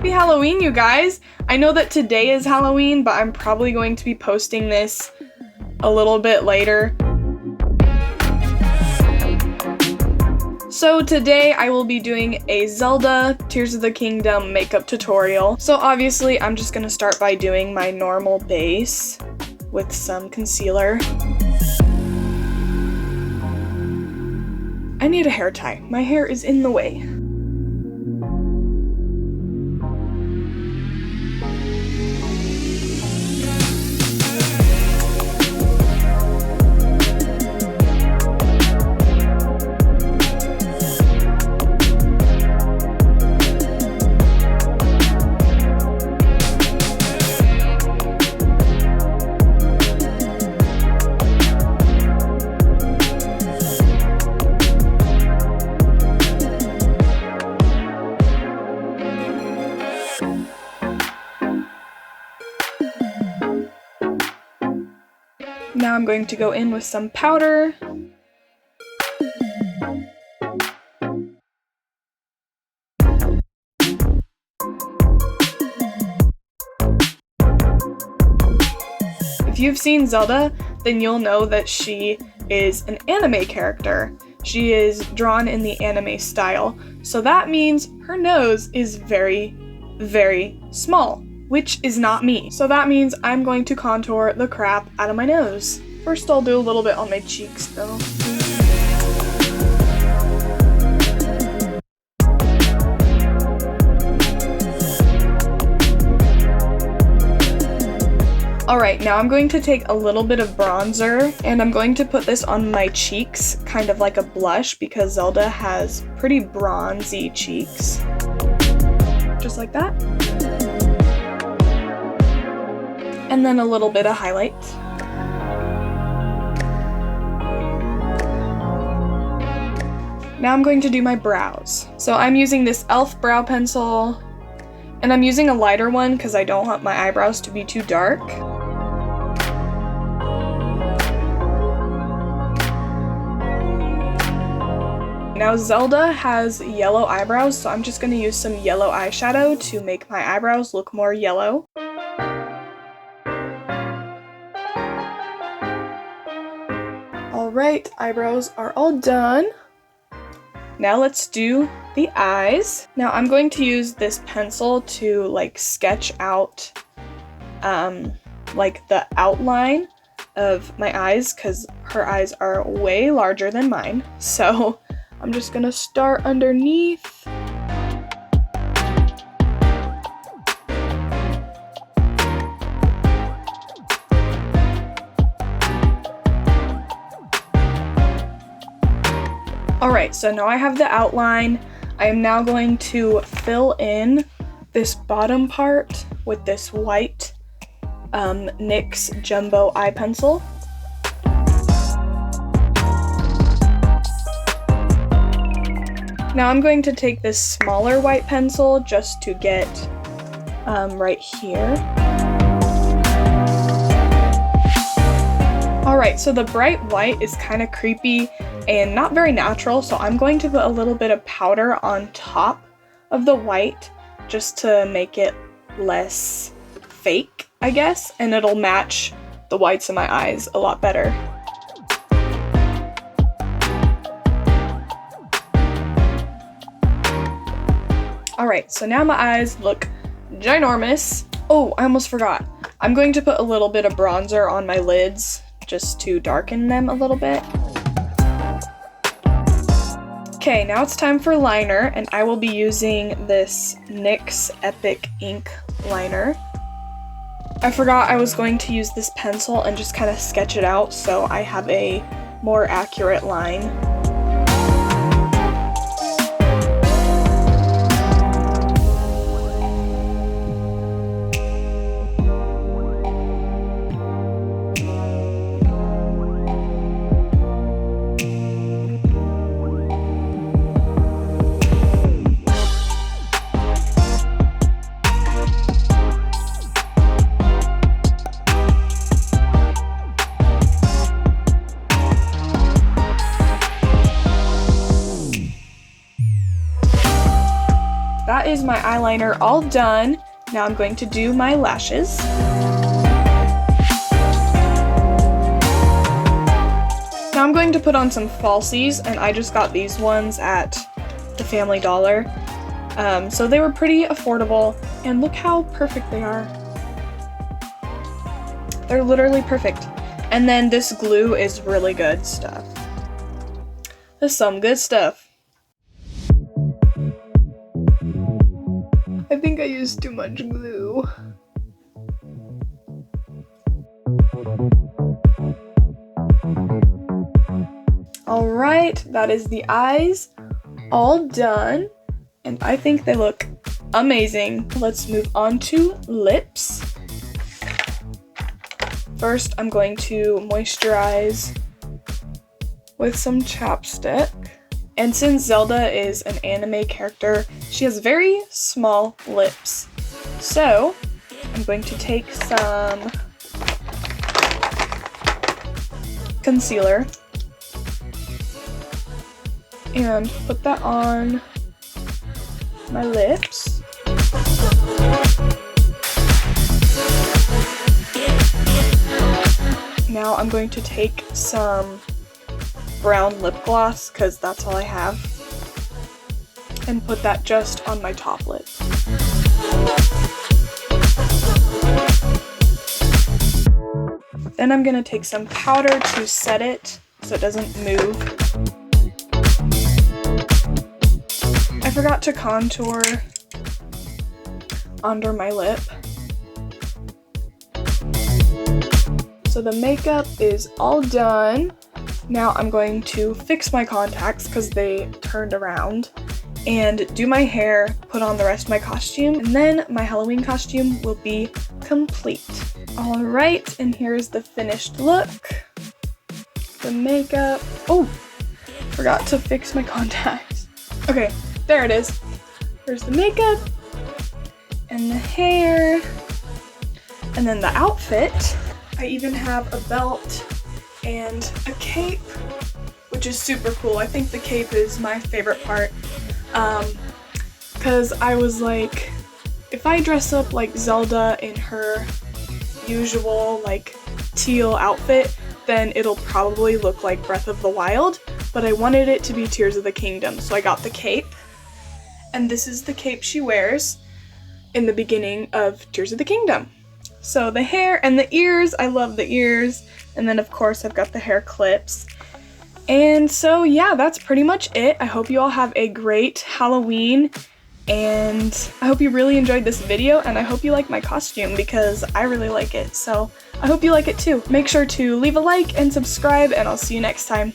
Happy Halloween, you guys! I know that today is Halloween, but I'm probably going to be posting this a little bit later. So today I will be doing a Zelda Tears of the Kingdom makeup tutorial. So obviously I'm just gonna start by doing my normal base with some concealer. I need a hair tie. My hair is in the way. Now I'm going to go in with some powder. If you've seen Zelda, then you'll know that she is an anime character. She is drawn in the anime style, so that means her nose is very, very small, which is not me. So that means I'm going to contour the crap out of my nose. First I'll do a little bit on my cheeks though. Alright, now I'm going to take a little bit of bronzer and I'm going to put this on my cheeks, kind of like a blush, because Zelda has pretty bronzy cheeks. Just like that. And then a little bit of highlight. Now I'm going to do my brows. So I'm using this e.l.f. brow pencil, and I'm using a lighter one because I don't want my eyebrows to be too dark. Now Zelda has yellow eyebrows, so I'm just going to use some yellow eyeshadow to make my eyebrows look more yellow. Alright, eyebrows are all done. Now let's do the eyes. Now I'm going to use this pencil to like sketch out like the outline of my eyes, because her eyes are way larger than mine. So I'm just gonna start underneath. Alright, so now I have the outline. I am now going to fill in this bottom part with this white NYX Jumbo eye pencil. Now I'm going to take this smaller white pencil just to get right here. Alright, so the bright white is kind of creepy and not very natural, so I'm going to put a little bit of powder on top of the white just to make it less fake, I guess, and it'll match the whites in my eyes a lot better. Alright, so now my eyes look ginormous. Oh, I almost forgot. I'm going to put a little bit of bronzer on my lids just to darken them a little bit. Okay, now it's time for liner, and I will be using this NYX Epic Ink liner. I forgot I was going to use this pencil and just kind of sketch it out so I have a more accurate line. that is my eyeliner all done. Now I'm going to do my lashes. Now I'm going to put on some falsies, and I just got these ones at the Family Dollar. So they were pretty affordable, and look how perfect they are. They're literally perfect. And then this glue is really good stuff. This is some good stuff. I think I used too much glue. Alright, that is the eyes all done, and I think they look amazing. Let's move on to lips. First, I'm going to moisturize with some chapstick. And since Zelda is an anime character, she has very small lips. So, I'm going to take some concealer and put that on my lips. Now I'm going to take some brown lip gloss, because that's all I have, and put that just on my top lip. Then I'm going to take some powder to set it so it doesn't move. I forgot to contour under my lip. So the makeup is all done. Now I'm going to fix my contacts because they turned around, and do my hair, put on the rest of my costume, and then my Halloween costume will be complete. Alright, and here's the finished look. The makeup. Oh, forgot to fix my contacts. Okay, there it is. Here's the makeup, and the hair, and then the outfit. I even have a belt and a cape, which is super cool. I think the cape is my favorite part, because I was like, if I dress up like Zelda in her usual like teal outfit, then it'll probably look like Breath of the Wild, but I wanted it to be Tears of the Kingdom, so I got the cape, and this is the cape she wears in the beginning of Tears of the Kingdom. So the hair and the ears, I love the ears. And then of course I've got the hair clips. And so yeah, that's pretty much it. I hope you all have a great Halloween, and I hope you really enjoyed this video, and I hope you like my costume because I really like it. So I hope you like it too. Make sure to leave a like and subscribe, and I'll see you next time.